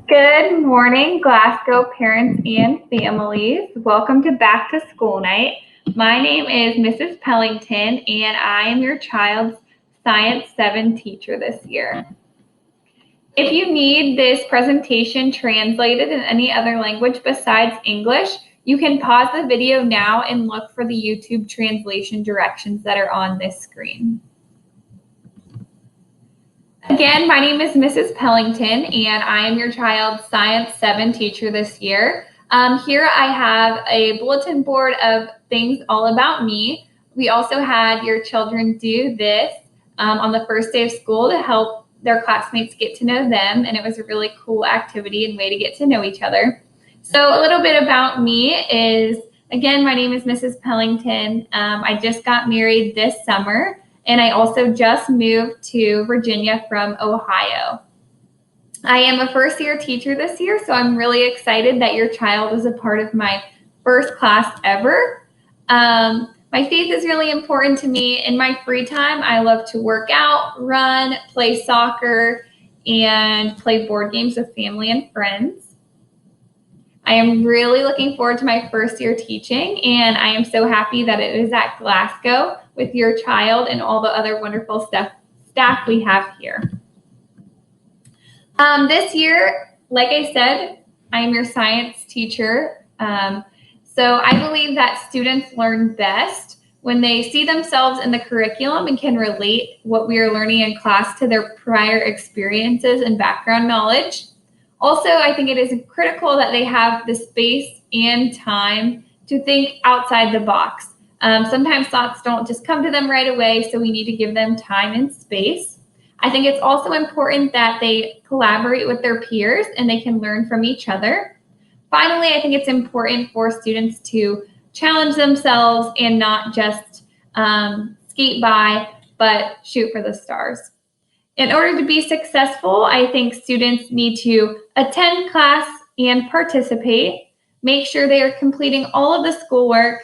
Good morning, Glasgow parents and families. Welcome to Back to School Night. My name is Mrs. Pellington, and I am your child's Science 7 teacher this year. If you need this presentation translated in any other language besides English, you can pause the video now and look for the YouTube translation directions that are on this screen. Again, my name is Mrs. Pellington, and I am your child's Science 7 teacher this year. Here I have a bulletin board of things all about me. We also had your children do this on the first day of school to help their classmates get to know them, and it was a really cool activity and way to get to know each other. So a little bit about me is, again, my name is Mrs. Pellington. I just got married this summer. And I also just moved to Virginia from Ohio. I am a first-year teacher this year, so I'm really excited that your child is a part of my first class ever. My faith is really important to me. In my free time, I love to work out, run, play soccer, and play board games with family and friends. I am really looking forward to my first year teaching, and I am so happy that it is at Glasgow with your child and all the other wonderful staff we have here. This year, like I said, I am your science teacher. So I believe that students learn best when they see themselves in the curriculum and can relate what we are learning in class to their prior experiences and background knowledge. Also, I think it is critical that they have the space and time to think outside the box. Sometimes thoughts don't just come to them right away, so we need to give them time and space. I think it's also important that they collaborate with their peers and they can learn from each other. Finally, I think it's important for students to challenge themselves and not just skate by, but shoot for the stars. In order to be successful, I think students need to attend class and participate, make sure they are completing all of the schoolwork,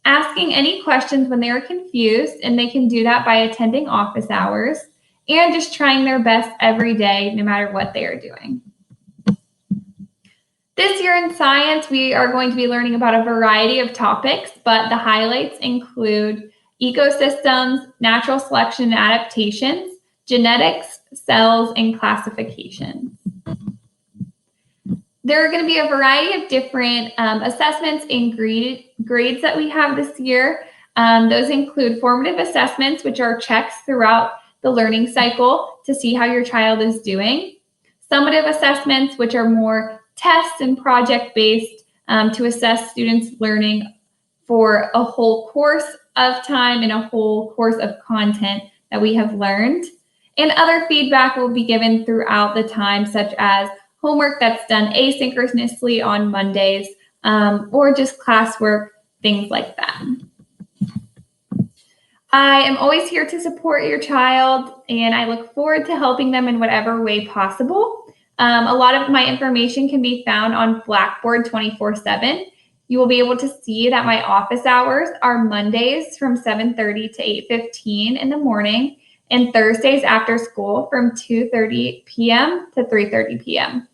asking any questions when they are confused, and they can do that by attending office hours, and just trying their best every day, no matter what they are doing. This year in science, we are going to be learning about a variety of topics, but the highlights include ecosystems, natural selection and adaptations, genetics, cells, and classifications. There are going to be a variety of different assessments and grades that we have this year. Those include formative assessments, which are checks throughout the learning cycle to see how your child is doing. Summative assessments, which are more tests and project-based to assess students' learning for a whole course of time and a whole course of content that we have learned. And other feedback will be given throughout the time, such as homework that's done asynchronously on Mondays, or just classwork, things like that. I am always here to support your child, and I look forward to helping them in whatever way possible. A lot of my information can be found on Blackboard 24/7. You will be able to see that my office hours are Mondays from 7:30 to 8:15 in the morning, and Thursdays after school from 2:30 p.m. to 3:30 p.m.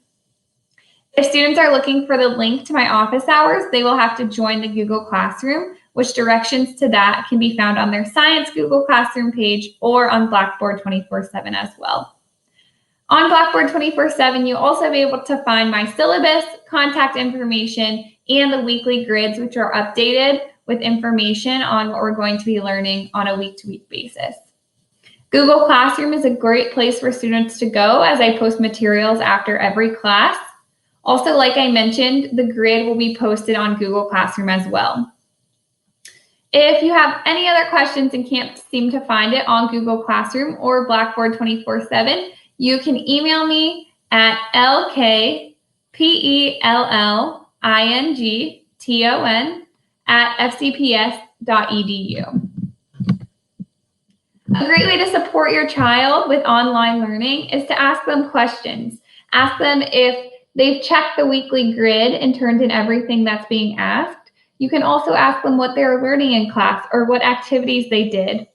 If students are looking for the link to my office hours, they will have to join the Google Classroom, which directions to that can be found on their Science Google Classroom page or on Blackboard 24/7 as well. On Blackboard 24/7, you'll also be able to find my syllabus, contact information, and the weekly grids, which are updated with information on what we're going to be learning on a week-to-week basis. Google Classroom is a great place for students to go as I post materials after every class. Also, like I mentioned, the grid will be posted on Google Classroom as well. If you have any other questions and can't seem to find it on Google Classroom or Blackboard 24/7, you can email me at lkpellington@fcps.edu. A great way to support your child with online learning is to ask them questions. Ask them if they've checked the weekly grid and turned in everything that's being asked. You can also ask them what they're learning in class or what activities they did.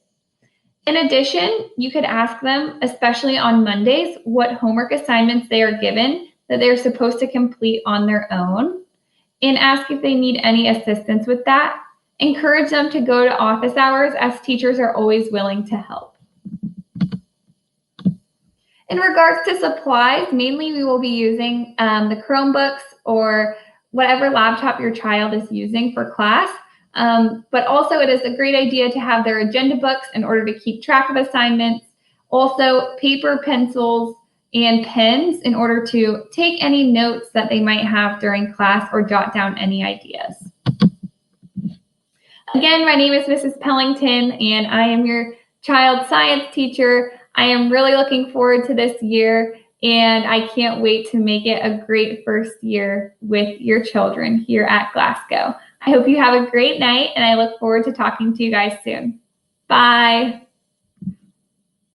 In addition, you could ask them, especially on Mondays, what homework assignments they are given that they're supposed to complete on their own, and ask if they need any assistance with that. Encourage them to go to office hours, as teachers are always willing to help. In regards to supplies, mainly we will be using the Chromebooks or whatever laptop your child is using for class. But also it is a great idea to have their agenda books in order to keep track of assignments. Also paper, pencils, and pens in order to take any notes that they might have during class or jot down any ideas. Again, my name is Mrs. Pellington, and I am your child science teacher. I am really looking forward to this year, and I can't wait to make it a great first year with your children here at Glasgow. I hope you have a great night, and I look forward to talking to you guys soon. Bye.